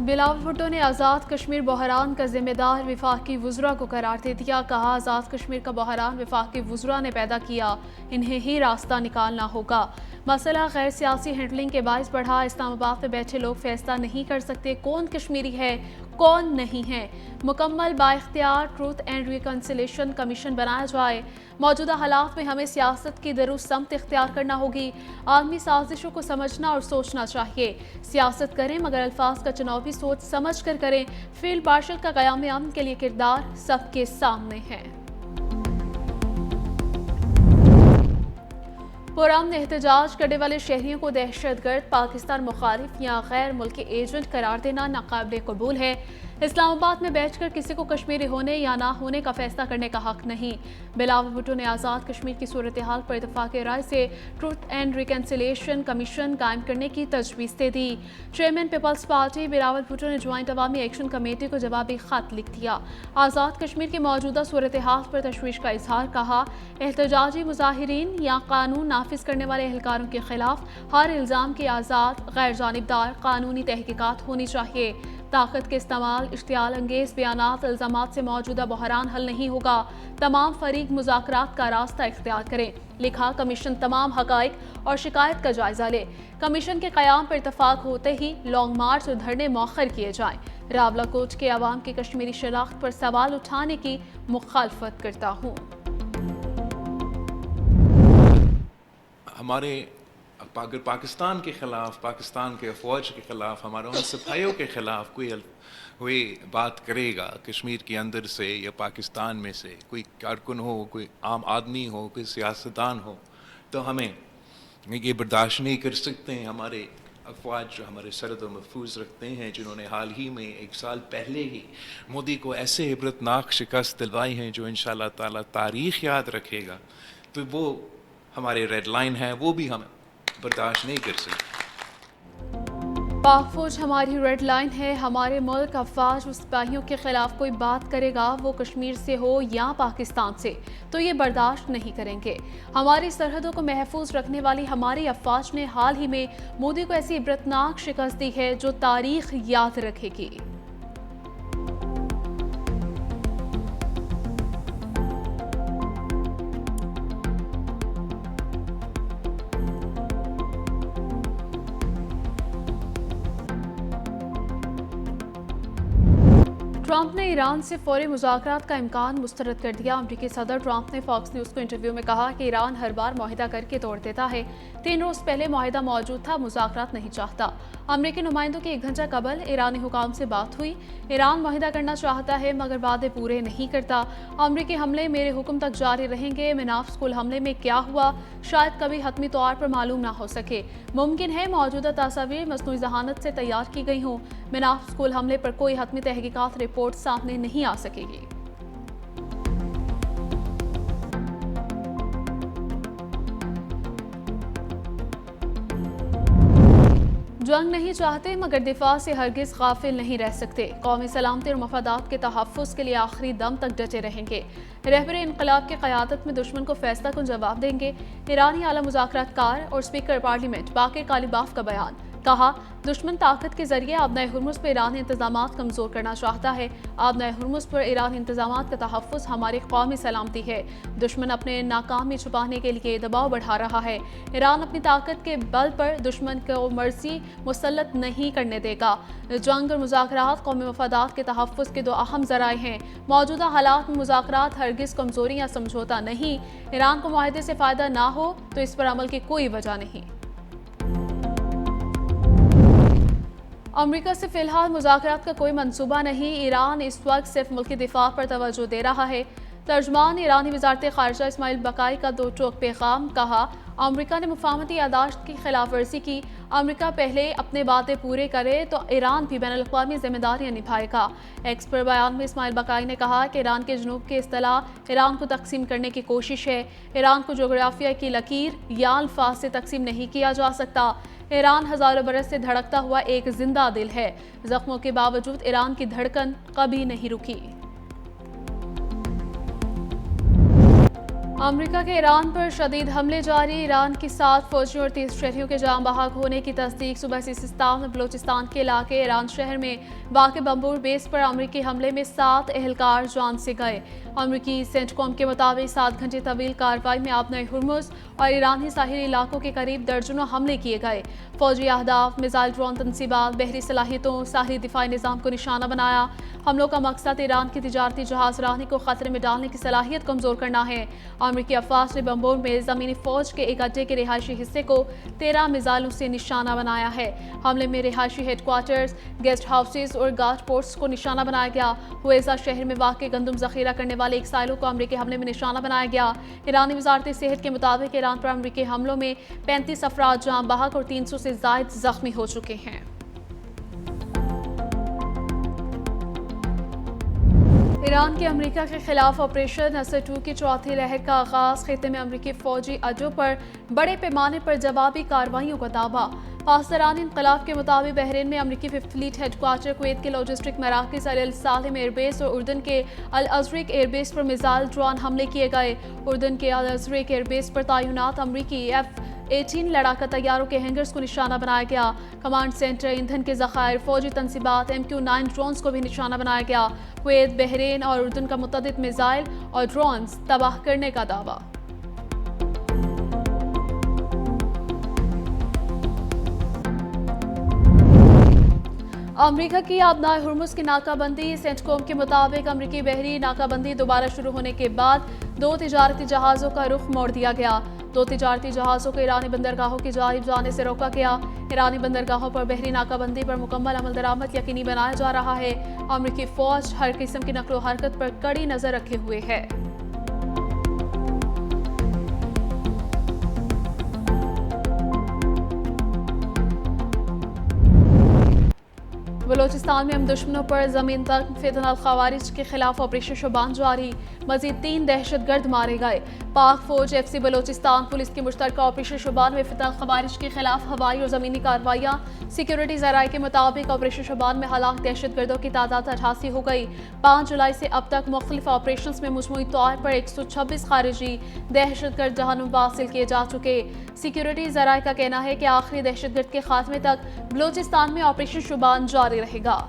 بلاول بھٹو نے آزاد کشمیر بحران کا ذمہ دار وفاقی وزراء کو قرار دے دیا. کہا آزاد کشمیر کا بحران وفاقی وزراء نے پیدا کیا, انہیں ہی راستہ نکالنا ہوگا. مسئلہ غیر سیاسی ہینڈلنگ کے باعث بڑھا. اسلام آباد میں بیٹھے لوگ فیصلہ نہیں کر سکتے کون کشمیری ہے کون نہیں ہے. مکمل بااختیار ٹروتھ اینڈ ریکنسیلیشن کمیشن بنایا جائے. موجودہ حالات میں ہمیں سیاست کی درست سمت اختیار کرنا ہوگی. عالمی سازشوں کو سمجھنا اور سوچنا چاہیے. سیاست کریں مگر الفاظ کا چناؤ بھی سوچ سمجھ کر کریں. فیلڈ مارشل کا قیام امن کے لیے کردار سب کے سامنے ہے. پرامن احتجاج کرنے والے شہریوں کو دہشت گرد, پاکستان مخالف یا غیر ملکی ایجنٹ قرار دینا ناقابل قبول ہے. اسلام آباد میں بیٹھ کر کسی کو کشمیری ہونے یا نہ ہونے کا فیصلہ کرنے کا حق نہیں. بلاول بھٹو نے آزاد کشمیر کی صورتحال پر اتفاق رائے سے ٹروتھ اینڈ ریکنسیلیشن کمیشن قائم کرنے کی تجویز دے دی. چیئرمین پیپلز پارٹی بلاول بھٹو نے جوائنٹ عوامی ایکشن کمیٹی کو جوابی خط لکھ دیا. آزاد کشمیر کی موجودہ صورتحال پر تشویش کا اظہار. کہا احتجاجی مظاہرین یا قانون نافذ کرنے والے اہلکاروں کے خلاف ہر الزام کی آزاد, غیر جانبدار قانونی تحقیقات ہونی چاہیے. طاقت کے استعمال, اشتعال انگیز بیانات, الزامات سے موجودہ بحران حل نہیں ہوگا. تمام فریق مذاکرات کا راستہ اختیار کریں. لکھا کمیشن تمام حقائق اور شکایت کا جائزہ لے. کمیشن کے قیام پر اتفاق ہوتے ہی لانگ مارچ اور دھرنے مؤخر کیے جائیں. راولاکوٹ کے عوام کی کشمیری شناخت پر سوال اٹھانے کی مخالفت کرتا ہوں. ہمارے اگر پاکستان کے خلاف, پاکستان کے فوج کے خلاف, ہمارے ان سپاہیوں کے خلاف کوئی بات کرے گا کشمیر کے اندر سے یا پاکستان میں سے, کوئی کارکن ہو, کوئی عام آدمی ہو, کوئی سیاستدان ہو, تو ہمیں یہ برداشت نہیں کر سکتے ہیں. ہمارے افواج جو ہمارے سرحد و محفوظ رکھتے ہیں, جنہوں نے حال ہی میں 1 سال پہلے ہی مودی کو ایسے عبرتناک شکست دلوائی ہیں جو انشاءاللہ تعالی تاریخ یاد رکھے گا, تو وہ ہمارے ریڈ لائن ہے, وہ بھی ہم برداشت نہیں کر سکتے. پاک فوج ہماری ریڈ لائن ہے. ہمارے ملک افواج و سپاہیوں کے خلاف کوئی بات کرے گا, وہ کشمیر سے ہو یا پاکستان سے, تو یہ برداشت نہیں کریں گے. ہماری سرحدوں کو محفوظ رکھنے والی ہماری افواج نے حال ہی میں مودی کو ایسی عبرتناک شکست دی ہے جو تاریخ یاد رکھے گی. ٹرمپ نے ایران سے فوری مذاکرات کا امکان مسترد کر دیا. امریکی صدر ٹرمپ نے فاکس نیوز کو انٹرویو میں کہا کہ ایران ہر بار معاہدہ کر کے توڑ دیتا ہے. 3 روز پہلے معاہدہ موجود تھا, مذاکرات نہیں چاہتا. امریکی نمائندوں کی 1 گھنٹہ قبل ایرانی حکام سے بات ہوئی. ایران معاہدہ کرنا چاہتا ہے مگر وعدے پورے نہیں کرتا. امریکی حملے میرے حکم تک جاری رہیں گے. مناف اسکول حملے میں کیا ہوا شاید کبھی حتمی طور پر معلوم نہ ہو سکے. ممکن ہے موجودہ تصاویر مصنوعی ذہانت سے تیار کی گئی ہوں. مناف اسکول حملے پر کوئی حتمی تحقیقات رپورٹ سامنے نہیں آ سکے گی. جنگ نہیں چاہتے مگر دفاع سے ہرگز غافل نہیں رہ سکتے. قومی سلامتی اور مفادات کے تحفظ کے لیے آخری دم تک ڈٹے رہیں گے. رہبر انقلاب کی قیادت میں دشمن کو فیصلہ کن جواب دیں گے. ایرانی اعلی مذاکرات کار اور اسپیکر پارلیمنٹ باقر کالیباف کا بیان. کہا دشمن طاقت کے ذریعے آبنائے ہرمز پر ایرانی انتظامات کمزور کرنا چاہتا ہے. آبنائے ہرمز پر ایرانی انتظامات کا تحفظ ہماری قومی سلامتی ہے. دشمن اپنے ناکامی چھپانے کے لیے دباؤ بڑھا رہا ہے. ایران اپنی طاقت کے بل پر دشمن کو مرزی مسلط نہیں کرنے دے گا. جنگ اور مذاکرات قومی مفادات کے تحفظ کے 2 اہم ذرائع ہیں. موجودہ حالات میں مذاکرات ہرگز کمزوری یا سمجھوتا نہیں. ایران کو معاہدے سے فائدہ نہ ہو تو اس پر عمل کی کوئی وجہ نہیں. امریکہ سے فی الحال مذاکرات کا کوئی منصوبہ نہیں. ایران اس وقت صرف ملکی دفاع پر توجہ دے رہا ہے. ترجمان ایرانی وزارت خارجہ اسماعیل بقائی کا 2 ٹوک پیغام. کہا امریکہ نے مفاہمتی یادداشت کی خلاف ورزی کی. امریکہ پہلے اپنے وعدے پورے کرے تو ایران بھی بین الاقوامی ذمہ داریاں نبھائے گا. ایکس پر بیان میں اسماعیل بقائی نے کہا کہ ایران کے جنوب کی اصطلاح ایران کو تقسیم کرنے کی کوشش ہے. ایران کو جغرافیہ کی لکیر یا الفاظ سے تقسیم نہیں کیا جا سکتا. ایران ہزاروں برس سے دھڑکتا ہوا ایک زندہ دل ہے. زخموں کے باوجود ایران کی دھڑکن کبھی نہیں رکی. अमेरिका के ईरान पर शदीद हमले जारी। ईरान की 7 फौजियों और 30 शहरियों के जाम बहक होने की तस्दीक। सुबह सिस्तान में बलूचिस्तान के इलाके ईरान शहर में वाक़ बम्बूर बेस पर अमरीकी हमले में 7 एहलकार जान से गए। अमरीकी सेंटकॉम के मुताबिक 7 घंटे तवील कार्रवाई में आबनाए हुर्मुज़ और ईरानी साहिली इलाकों के करीब दर्जनों हमले किए गए। फौजी अहदाफ, मिसाइल ड्रोन तनसीबात, बहरी सलाहियतों, साहली दिफाई निज़ाम को निशाना बनाया। हमलों का मकसद ईरान की तिजारती जहाज रानी को खतरे में डालने की सलाहियत कमज़ोर करना है। अमरीकी अफवाज ने बम्बोर में ज़मीनी फ़ौज के एक अड्डे के रिहायशी हिस्से को 13 मिसाइलों से निशाना बनाया है। हमले में रिहायशी हेडक्वार्टर्स, गेस्ट हाउसेज और गार्ड पोस्ट्स को निशाना बनाया गया। हुएज़ा शहर में वाक़ गंदम ज़ख़ीरा करने वाले एक साइलो को अमरीकी हमले में निशाना बनाया गया। ईरानी वज़ारत सेहत के मुताबिक ईरान पर अमरीकी हमलों में 35 अफराद जाँ बहक और 300 से ज़ायद ज़ख्मी हो चुके हैं। ईरान के अमेरिका के खिलाफ ऑपरेशन असद 2 की चौथी लहर का आगाज। खित्ते में अमरीकी फौजी अड्डों पर बड़े पैमाने पर जवाबी कार्रवाइयों का दावा। पाकिस्तानी इनकलाब के मुताबिक बहरीन में अमरीकी फिफ्थ फ्लीट हेडक्वार्टर, कुवैत के लॉजिस्टिक मराकज़ अल सालिम एयरबेस और उर्दन के अल अज़रिक एयरबेस पर मिसाइल ड्रोन हमले किए गए। उर्दन के अल अज़रिक एयरबेस पर तैनात अमरीकी F-18 लड़ाका तैयारों के हैंगर्स को निशाना बनाया गया। कमांड सेंटर, ईंधन के ज़खायर, फौजी तनसीबात, MQ-9 ड्रोन्स को भी निशाना बनाया गया। कुवैत, बहरीन और उर्दन का मुतअद्दिद मिसाइल और ड्रोन्स तबाह करने का दावा। अमरीका की आबनाए हुर्मुज़ की नाकाबंदी। सेंटकॉम के मुताबिक अमरीकी बहरी नाकाबंदी दोबारा शुरू होने के बाद 2 तिजारती जहाज़ों का रुख मोड़ दिया गया। 2 तिजारती जहाज़ों को ईरानी बंदरगाहों की जानिब जाने से रोका गया। ईरानी बंदरगाहों पर बहरी नाकाबंदी पर मुकम्मल अमल दरामद यकीनी बनाया जा रहा है। अमरीकी फ़ौज हर किस्म की नकलो हरकत पर कड़ी नज़र रखे हुए है। बलोचिस्तान में हम दुश्मनों पर ज़मीन तक फितनल ख़वारिज के खिलाफ ऑपरेशन शुबान जारी। मज़ीद 3 दहशतगर्द मारे गए। पाक फ़ौज, FC बलोचिस्तान पुलिस की मुश्तरका ऑपरेशन शुबान में फितनल ख़वारिज के खिलाफ हवाई और ज़मीनी कार्रवाइयाँ। सिक्योरिटी ज़राए के मुताबिक ऑपरेशन शुबान में हलाक दहशतगर्दों की तादाद 88 हो गई। 5 जुलाई से अब तक मुख्तलिफ ऑपरेशन में मजमूई तौर पर 126 खारिजी दहशतगर्द जहानुमा हासिल किए जा चुके। सिक्योरिटी ज़राए का कहना है कि आखिरी दहशतगर्द के खात्मे तक बलोचिस्तान में ऑपरेशन शुबान जारी रहेगा।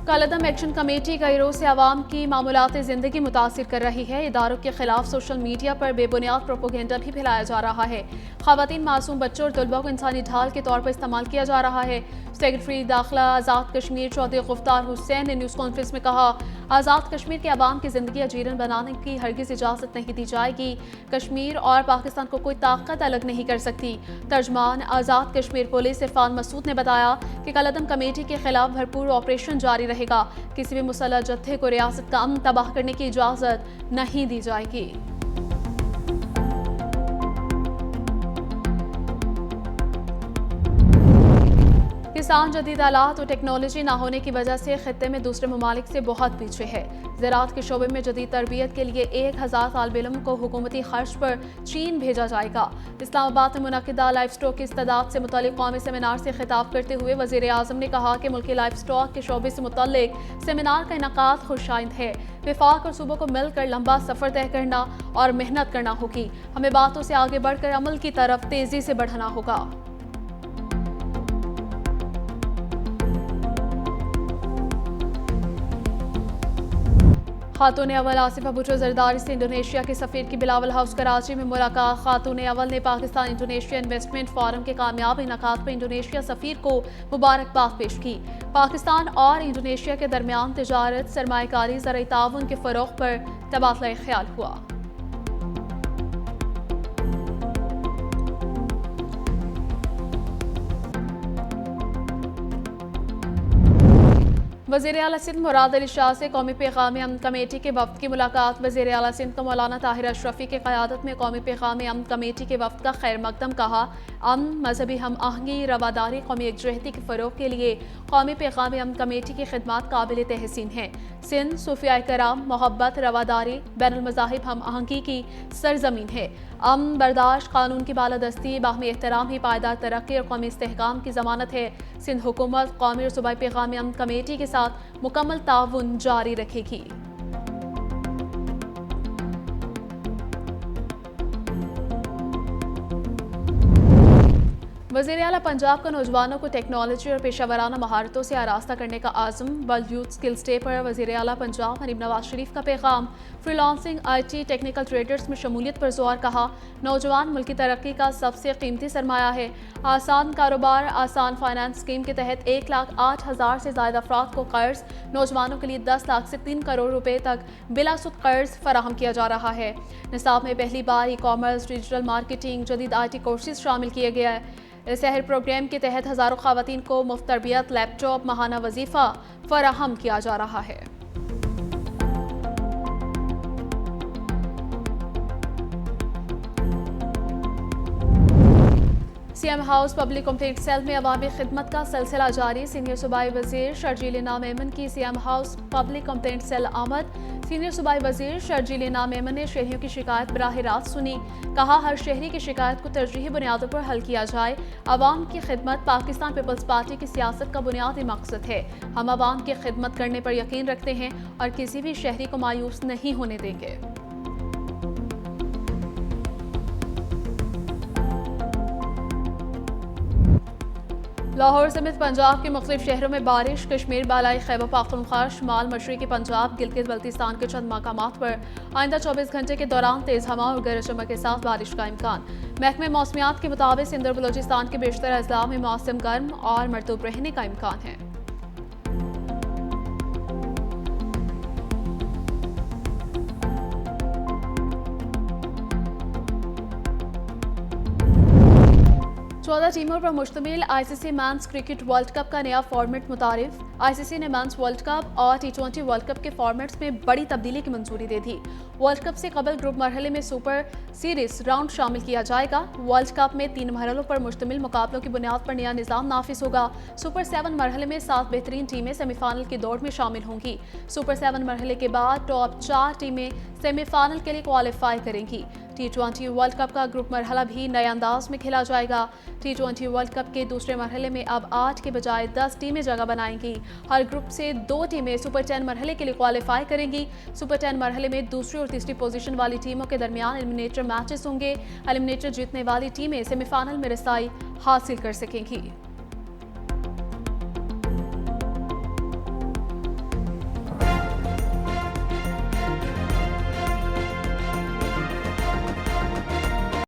कलअदम एक्शन कमेटी कई रोज से आवाम की मामूलात ज़िंदगी मुतासिर कर रही है। इदारों के खिलाफ सोशल मीडिया पर बेबुनियाद प्रोपोगेंडा भी फैलाया जा रहा है। ख़वातीन, मासूम बच्चों और तलबा को इंसानी ढाल के तौर पर इस्तेमाल किया जा रहा है। सेक्रेटरी दाखिला आज़ाद कश्मीर चौधरी गुफ्तार हुसैन ने न्यूज़ कॉन्फ्रेंस में कहा, आज़ाद कश्मीर के अवाम की ज़िंदगी अजीरन बनाने की हरगिज़ इजाज़त नहीं दी जाएगी। कश्मीर और पाकिस्तान को कोई ताकत अलग नहीं कर सकती। तर्जमान आज़ाद कश्मीर पुलिस इरफान मसूद ने बताया कि कलअदम कमेटी के खिलाफ भरपूर ऑपरेशन जारी रहेगा। किसी भी मुसल्लह जत्थे को रियासत का अमन तबाह करने की इजाज़त नहीं दी जाएगी। किसान जदीद आलात और टेक्नोलॉजी ना होने की वजह से खित्ते में दूसरे ममालिक से बहुत पीछे है। ज़राअत के शोबे में जदीद तरबियत के लिए 1000 तालिब इल्म को हुकूमती खर्च पर चीन भेजा जाएगा। इस्लामाबाद में मुनक़िदा लाइफ स्टॉक की इस्तेदाद से मुतल्लिक़ कौमी सेमिनार से खिताब करते हुए वज़ीर आज़म ने कहा कि मुल्की लाइफ स्टॉक के शोबे से मुतल्लिक़ सेमिनार का इनेकाद खुशाइंद है। वफाक और सूबों को मिलकर लंबा सफ़र तय करना और मेहनत करना होगी। हमें बातों से आगे बढ़कर अमल की तरफ तेज़ी से बढ़ना होगा। खातून अव्वल आसिफा भुट्टो जरदारी से इंडोनेशिया के सफ़ीर की बिलावल हाउस कराची में मुलाकात। खातून अव्वल ने पाकिस्तान इंडोनेशिया इन्वेस्टमेंट फोरम के कामयाब इनेकाद पर इंडोनेशिया सफ़ीर को मुबारकबाद पेश की। पाकिस्तान और इंडोनेशिया के दरमियान तिजारत, सरमायाकारी, ज़राई ताउन के फ़रोग़ पर तबादला ख्याल हुआ। वज़ीर आला सिंध मुराद अली शाह से कौमी पैगाम अमन कमेटी के वफ़द की मुलाकात। वज़ीर आला सिंध को मौलाना ताहिर अशरफी की क़यादत में कौमी पैगाम अमन कमेटी के वफ़द का खैर मकदम। कहा, अमन, मजहबी हम आहंगी, रवादारी, कौमी एकजुहती के फ़रोग़ के लिए कौमी पैगाम अमन कमेटी की खिदमात काबिल तहसीन हैं। सिंध सूफिया कराम, मोहब्बत, रवादारी, बैनुल मज़ाहिब हम आहंगी की सरजमीन है। अमन, बर्दाश्त, कानून की बालादस्ती, बाहमी एहतराम ही पायदार तरक्की और कौमी इस्तेहकाम की ज़मानत है। सिंध हुकूमत कौमी और सूबाई पैगाम अमन कमेटी के साथ मुकम्मल ताउन जारी रखेगी। वज़ीर आला पंजाब का नौजवानों को टेक्नोलॉजी और पेशावराना महारतों से आरास्ता करने का आज़म। वर्ल्ड यूथ स्किल्स डे पर वज़ीर आला पंजाब हनीफ नवाज शरीफ का पैगाम। फ्रीलांसिंग, IT, टेक्निकल ट्रेडर्स में शमूलियत पर जोर। कहा, नौजवान मुल्क की तरक्की का सबसे कीमती सरमाया है। आसान कारोबार, आसान फाइनेंस स्कीम के तहत 1,08,000 से ज़्यादा अफराद को कर्ज, नौजवानों के लिए 10 लाख से 3 करोड़ रुपए तक बिलासुद कर्ज फराहम किया जा रहा है। निसाब में पहली बार ई-कॉमर्स, डिजिटल मार्केटिंग, जदीद IT कोर्सेज शामिल किए गए हैं। शहर प्रोग्राम के तहत हज़ारों ख़वातीन को मुफ्त तरबियत, लैपटॉप, माहाना वजीफ़ा फराहम किया जा रहा है। CM house public complaint cell में अवामी खिदमत का सिलसिला जारी। सीनियर सूबाई वज़ीर शर्जील इनाम मेमन की CM house public complaint cell आमद। सीनियर सूबाई वज़ीर शर्जील इनाम मेमन ने शहरियों की शिकायत बराह रास्त सुनी। कहा, हर शहरी की शिकायत को तरजीही बुनियादों पर हल किया जाए। अवाम की खिदमत पाकिस्तान पीपल्स पार्टी की सियासत का बुनियादी मकसद है। हम अवाम की खिदमत करने पर यकीन रखते हैं और किसी भी शहरी को मायूस नहीं होने देंगे। लाहौर समेत पंजाब के मुख्तलिफ शहरों में बारिश। कश्मीर, बालाई खैबर पाख्तूनख्वा, शुमाल मशरक़ी पंजाब, गिलगित बल्तिस्तान के चंद मकामात पर आइंदा 24 घंटे के दौरान तेज़ हवा और गरज चमक के साथ बारिश का इम्कान। महकमे मौसमियात के मुताबिक सिंध और बलोचिस्तान के बेशतर अजला में मौसम गर्म और मरतूब रहने का इम्कान है। चौदह टीमों पर मुश्तमिल ICC men's cricket world cup का नया फॉर्मेट मुतारिफ। ICC ने मेंस वर्ल्ड कप और T20 वर्ल्ड कप के फॉर्मेट्स में बड़ी तब्दीली की मंजूरी दे दी। वर्ल्ड कप से कबल ग्रुप मरहले में सुपर सीरीज राउंड शामिल किया जाएगा। वर्ल्ड कप में 3 मरहलों पर मुश्तमिल मुकाबलों की बुनियाद पर नया निज़ाम नाफिज होगा। सुपर 7 मरहले में 7 बेहतरीन टीमें सेमीफाइनल की दौड़ में शामिल होंगी। सुपर 7 मरहले के बाद टॉप 4 टीमें सेमीफाइनल के लिए क्वालिफाई करेंगी। T20 वर्ल्ड कप का ग्रुप मरहला भी नए अंदाज में खेला जाएगा। T20 वर्ल्ड कप के दूसरे मरहले में अब 8 के बजाय 10 टीमें जगह बनाएंगी। हर ग्रुप से 2 टीमें सुपर 10 मरहले के लिए क्वालिफाई करेंगी। सुपर 10 मरहले में दूसरी और तीसरी पोजीशन वाली टीमों के दरमियान एलिमिनेटर मैचेस होंगे। एलिमिनेटर जीतने वाली टीमें सेमीफाइनल में रसाई हासिल कर सकेंगी।